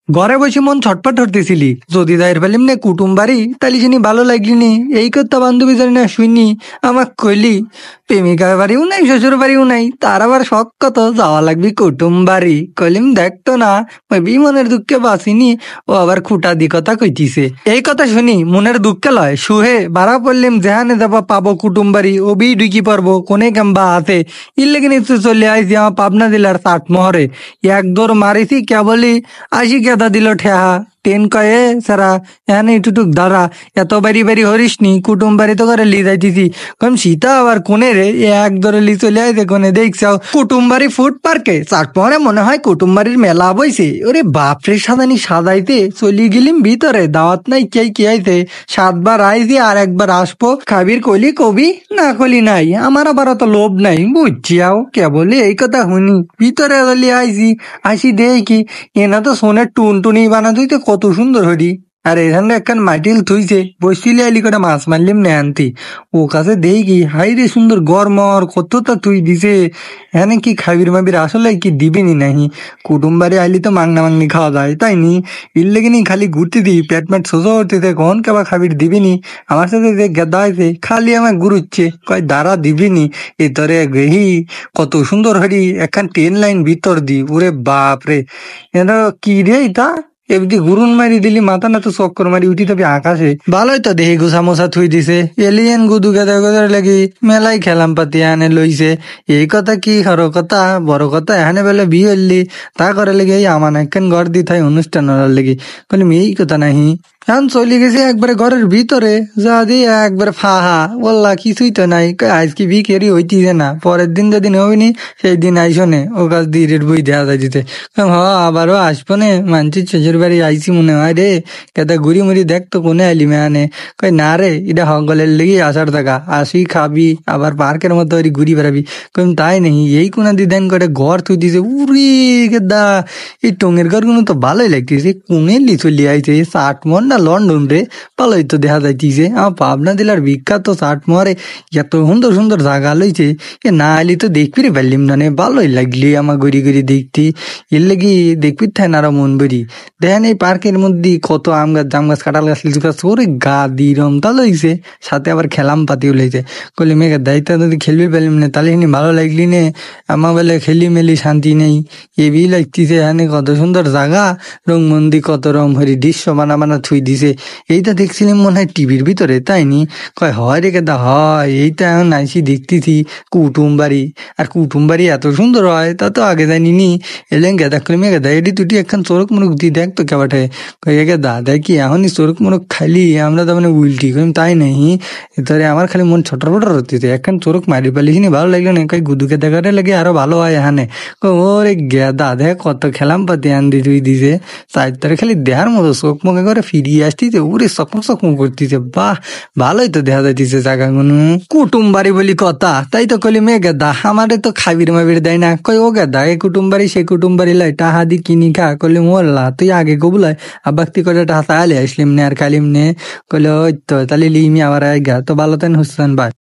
ঘরে বসে মন ছটফট করতেছিলি, যদি যাই ফেলিম নে কুটুম বাড়ি তাহলে চিনি ভালো লাগলি নি। এই কথা বান্ধবী জানি না শুনি আমাক কইলি প্রেমিকার বাড়িও নাই শ্বশুর বাড়িও নাই, তার আবার শখ কত যাওয়া লাগবি কুটুম বাড়ি। কইলিম দেখতো না ওই মনের দুঃখে বাঁচিনি, ও আবার খুঁটা দি কথা কইতিছে। এই কথা শুনি মনের দুঃখে লয় সুহে ভাড়া পড়লিম যেহানে যাবা পাবো কুটুম বাড়ি ও বি ঢুকি পারবো কোনে কেমবা আছে। ইর লেগে নিশ্চয় চলে আইসি আমার পাবনা জেলার চাটমোহরে। এক দৌড় মারিছি কেবলই আসি কেদা দিল ঠেহা। ট্রেন কয়ে সারা এখানে একটুটুক দাঁড়া, এত বাড়ি বাড়ি হরিস নি কুটুম বাড়ি তো করে লি যাইতেছি। কম সীতা আবার কোনে রে, এক ধরে লি চলে আইছে কোনে দেখছাও কুটুম বাড়ি ফুড পার্কে চাটমোহরে মনে হয় কুটুম বাড়ির মেলা বইছে। ওরে বাপরে সাজানি সাজাইতে চলি গেলিম ভিতরে, দাওয়াত নাই কে কি আইছে। 7বার আইছি আর একবার আসবো, খাবির কলি কবি না কলি নাই, আমার আবার অত লোভ নাই বুঝছিয়াও। কেবলই এই কথা শুনি ভিতরে আইছি, আসি দেখি এনা তো সোনের টুনটুনি বানা তুইতে কত সুন্দর হরি। আর এখানে একখান মাটিল থুইছে বসিলে আইলি করে মাছ মারলিম নে আনতি। ও কাছে দেখি হাই রে সুন্দর গরমর কতটা তুই দিছে। এখানে কি খাবির মাবির আসলে কি দিবিনি নাহি? কুটুম বাড়ি আইলি তো মাংনা মাংনি খাওয়া যায় তাই নি? ইর লেগিনি খালি ঘুরতে দি পেট মেট সোজা হতেছে কখন কেবা খাবির দিবিনি। আমার সাথে যে গেদা আছে খালি আমার ঘুরুচ্ছে কয় দাঁড়া দিবিনি। এ তরে গেহি কত সুন্দর হরি একখান ট্রেন লাইন ভিতর দি। ওরে বাপ রে, এটা কি রে এটা? এমনি গুরুন মারি দিলি মাথা না তো চক্কর মারি উঠি তবে আকাশে। ভালোই তো দেহি গুছা মোছা থুই দিছে, এলিয়েন গুদু গেদা গেদার লাগি মেলাই খেলাম পাতি আনে লইছে। এই কথা কি হর কথা বড় কথা এখানে বেলে বিয়ে হলি তা করে লেগে এই আমার একখান ঘর দি থাই অনুষ্ঠান লেগে বলি এই কথা নাহি। এখন চলে গেছে একবারে ঘরের ভিতরে, যা দিয়ে একবারে ফাহা বললা কিছুই তো নাই। আজকে বিকেরি হইতিছে না, পরের দিন যেদিন হইনি সেই দিন আইসনে ও কাজ দিয়ে রেট বই দেওয়া যায় দিতে। হ আবারও আসবো নে মানছির শ্বশুর বাড়ি আইসি মনে হয় রে, কেতা ঘুরি মুড়ি দেখতো কোনে আইলি মেয়ানে। কই না রে এটা হগলের লেগে আসার টাকা, আসি খাবি আবার পার্কের মতো ঘুরি বেড়াবি। কই তাই নেই এই কোনা দিদান করে ঘর থুই দিছে। উরি কেদা এই টঙের ঘরগুলো তো ভালোই লাগতেছে, কোনে লি চলি আইছে চাটমোহর না লন্ডন রে, ভালোই তো দেখা যাইতিছে। আমার পাবনা জেলার বিখ্যাত চাটমোহরে এত সুন্দর সুন্দর জায়গা লইছে, এ না আইলি তো দেখবি রে পারলিম না নে। ভালোই লাগলি আমার গড়ি গড়ি দেখতি, এর লেগে দেখবি থাই না আরো মন বরি। দেখেন এই পার্কের মধ্যে কত আম গাছ জাম গাছ কাঁঠাল গাছ লিচু গাছ, ওরে গা দিরম তা লইছে, সাথে আবার খেলাম পাতিও লইছে। কলি মেঘের দায়িত্ব যদি খেলবি পারলিম না তাহলে এখানে ভালো লাগলি নে। আমার বেলা খেলি মেলি শান্তি নেই, এবি লাগতিছে এখানে কত সুন্দর জায়গা, রংমন্দি কত রং হরি দৃশ্য বানা বানা থুই দিছে। এইটা দেখছিলাম মনে হয় টিভির ভিতরে তাই নি? কয় হয় রে কেদা হয়, এইটা এখন আইসি দেখতেছি কুটুম বাড়ি। আর কুটুম বাড়ি এত সুন্দর হয় তা তো আগে জানি নি। এলেন গেদা করলাম গেদা এটি তুটি একখান চোরক মুরুক দি দেখ তো কেবাটে। কয়ে গেদা দেখি এখনই চোরক মুরুক খালি আমরা তো মানে উল্টি করিম তাই নেই। এতরে আমার খালি মন ছটর ফটর হতেছে, একখান চোরক মারি পালিস নি ভালো লাগলো না। কই গুদুকে দেখারে লাগে আরো ভালো হয় এখানে। ওরে গেদা দেখ কত খেলাম পাতি আন দি তুই দিছে, চারটারে খালি দেহার মতো চোখ মুখে করে ফিরিয়ে আসতিছে, ওরে চকমক চকমক করতেছে। বাহ ভালোই তো দেখা যাইতেছে জায়গাগুলো। কুটুম বাড়ি বলি কথা তাই তো কলি মেয়ে গেদা আমারে তো খাবির মাবির দেয় না। কই ও গেদা এ কুটুম বাড়ি সে কুটুম বাড়ি লাই টাহা দি কিনি খা। কলি মোল্লা তুই আগে কবুলাই আবাক্তি করে টাহা তাহলে আসলিম নে আর খালিম নে। কইলে ওই তো তাহলে লিমি আবার আগে তো ভালো তেন হুসান ভাই।